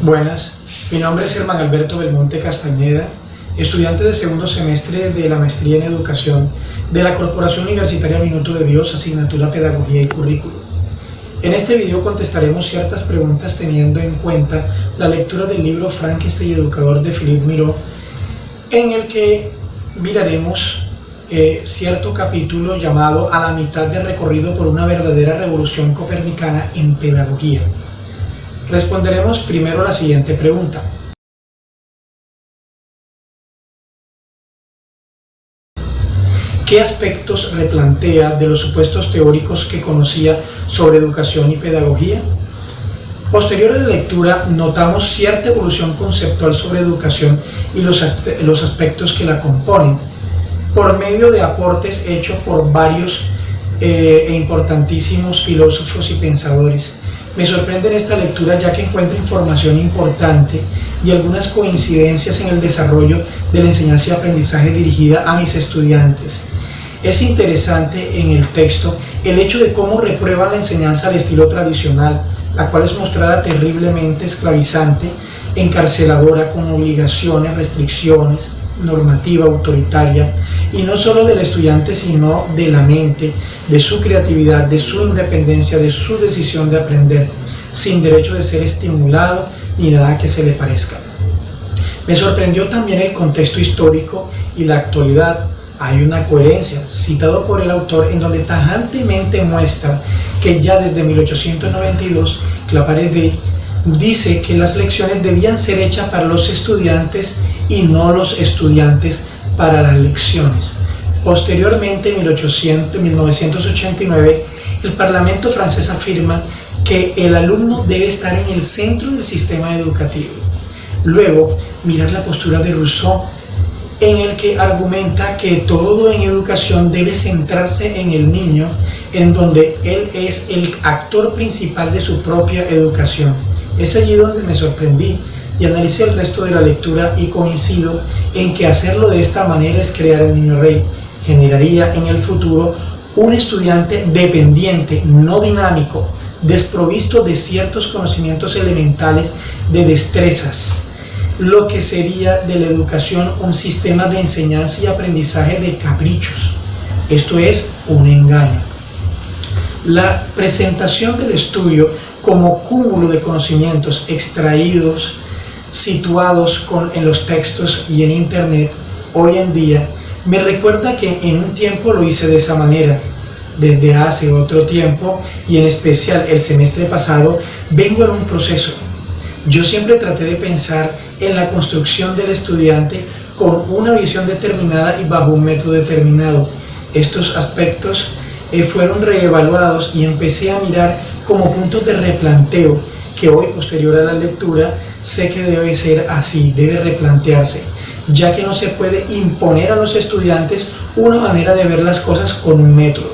Buenas, mi nombre es Germán Alberto Belmonte Castañeda, estudiante de segundo semestre de la Maestría en Educación de la Corporación Universitaria Minuto de Dios, asignatura Pedagogía y Currículo. En este video contestaremos ciertas preguntas teniendo en cuenta la lectura del libro Frankenstein Educador de Philippe Miro, en el que miraremos cierto capítulo llamado A la mitad de recorrido por una verdadera revolución copernicana en pedagogía. Responderemos primero la siguiente pregunta. ¿Qué aspectos replantea de los supuestos teóricos que conocía sobre educación y pedagogía? Posterior a la lectura, notamos cierta evolución conceptual sobre educación y los aspectos que la componen, por medio de aportes hechos por varios e importantísimos filósofos y pensadores. Me sorprende en esta lectura ya que encuentro información importante y algunas coincidencias en el desarrollo de la enseñanza y aprendizaje dirigida a mis estudiantes. Es interesante en el texto el hecho de cómo reprueban la enseñanza al estilo tradicional, la cual es mostrada terriblemente esclavizante, encarceladora, con obligaciones, restricciones, normativa autoritaria, y no solo del estudiante, sino de la mente, de su creatividad, de su independencia, de su decisión de aprender, sin derecho de ser estimulado ni nada que se le parezca. Me sorprendió también el contexto histórico y la actualidad. Hay una coherencia, citado por el autor, en donde tajantemente muestra que ya desde 1892, Claparède dice que las lecciones debían ser hechas para los estudiantes y no los estudiantes para las lecciones. Posteriormente, en 1989, el Parlamento francés afirma que el alumno debe estar en el centro del sistema educativo. Luego, mirar la postura de Rousseau, en el que argumenta que todo en educación debe centrarse en el niño, en donde él es el actor principal de su propia educación. Es allí donde me sorprendí y analicé el resto de la lectura y coincido en que hacerlo de esta manera es crear el niño rey. Generaría en el futuro un estudiante dependiente, no dinámico, desprovisto de ciertos conocimientos elementales de destrezas, lo que sería de la educación un sistema de enseñanza y aprendizaje de caprichos. Esto es un engaño. La presentación del estudio como cúmulo de conocimientos extraídos, situados en los textos y en internet, hoy en día, me recuerda que en un tiempo lo hice de esa manera. Desde hace otro tiempo, y en especial el semestre pasado, vengo en un proceso. Yo siempre traté de pensar en la construcción del estudiante con una visión determinada y bajo un método determinado. Estos aspectos fueron reevaluados y empecé a mirar como puntos de replanteo que hoy, posterior a la lectura, sé que debe ser así, debe replantearse, ya que no se puede imponer a los estudiantes una manera de ver las cosas con un método.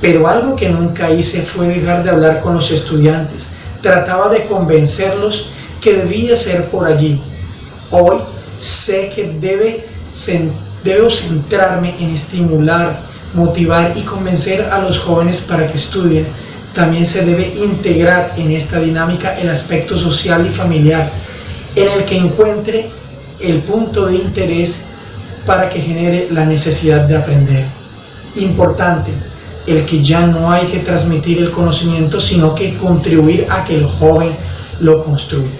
Pero algo que nunca hice fue dejar de hablar con los estudiantes. Trataba de convencerlos que debía ser por allí. Hoy sé que debo centrarme en estimular, motivar y convencer a los jóvenes para que estudien. También se debe integrar en esta dinámica el aspecto social y familiar, en el que encuentre el punto de interés para que genere la necesidad de aprender. Importante, el que ya no hay que transmitir el conocimiento, sino que contribuir a que el joven lo construya.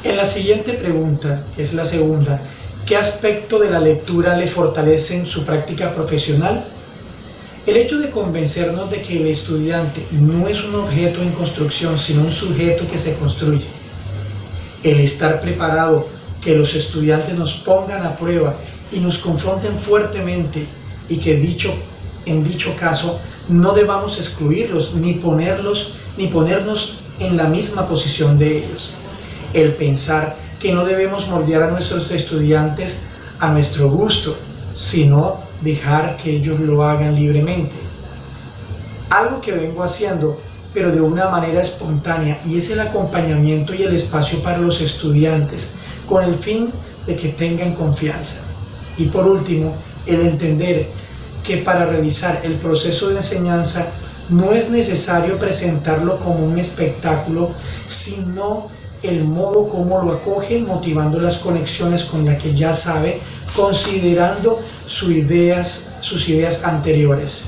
En la siguiente pregunta, que es la segunda, ¿qué aspecto de la lectura le fortalece en su práctica profesional? El hecho de convencernos de que el estudiante no es un objeto en construcción, sino un sujeto que se construye. El estar preparado, que los estudiantes nos pongan a prueba y nos confronten fuertemente, y que en dicho caso no debamos excluirlos ni ponernos en la misma posición de ellos. El pensar que no debemos moldear a nuestros estudiantes a nuestro gusto, sino dejar que ellos lo hagan libremente. Algo que vengo haciendo, pero de una manera espontánea, y es el acompañamiento y el espacio para los estudiantes, con el fin de que tengan confianza. Y por último, el entender que para realizar el proceso de enseñanza no es necesario presentarlo como un espectáculo, sino el modo como lo acoge, motivando las conexiones con las que ya sabe, considerando sus ideas anteriores.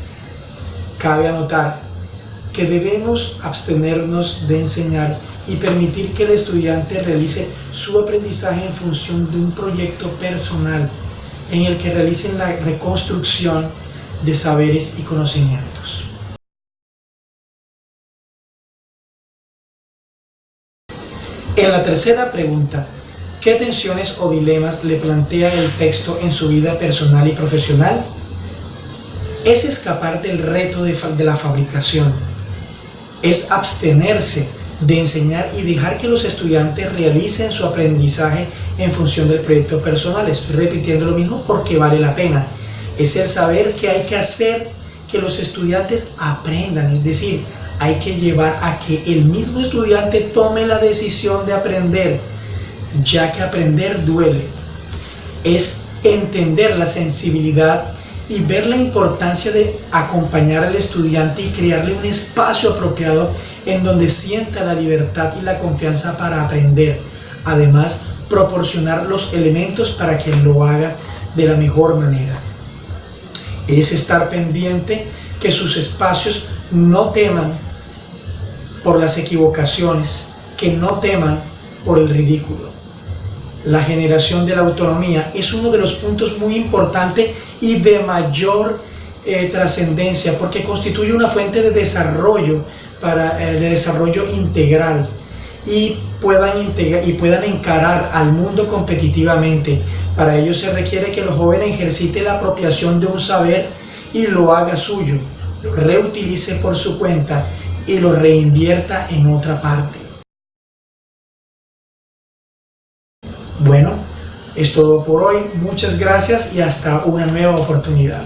Cabe anotar que debemos abstenernos de enseñar y permitir que el estudiante realice su aprendizaje en función de un proyecto personal en el que realicen la reconstrucción de saberes y conocimientos. En la tercera pregunta, ¿qué tensiones o dilemas le plantea el texto en su vida personal y profesional? Es escapar del reto de la fabricación, es abstenerse de enseñar y dejar que los estudiantes realicen su aprendizaje en función del proyecto personal. Estoy repitiendo lo mismo porque vale la pena. Es el saber que hay que hacer que los estudiantes aprendan, es decir, hay que llevar a que el mismo estudiante tome la decisión de aprender, ya que aprender duele. Es entender la sensibilidad y ver la importancia de acompañar al estudiante y crearle un espacio apropiado en donde sienta la libertad y la confianza para aprender. Además, proporcionar los elementos para que lo haga de la mejor manera. Es estar pendiente que sus espacios no teman por las equivocaciones, que no teman por el ridículo. La generación de la autonomía es uno de los puntos muy importantes y de mayor trascendencia, porque constituye una fuente de desarrollo de desarrollo integral y puedan encarar al mundo competitivamente. Para ello se requiere que el joven ejercite la apropiación de un saber y lo haga suyo, lo reutilice por su cuenta y lo reinvierta en otra parte. Bueno, es todo por hoy. Muchas gracias y hasta una nueva oportunidad.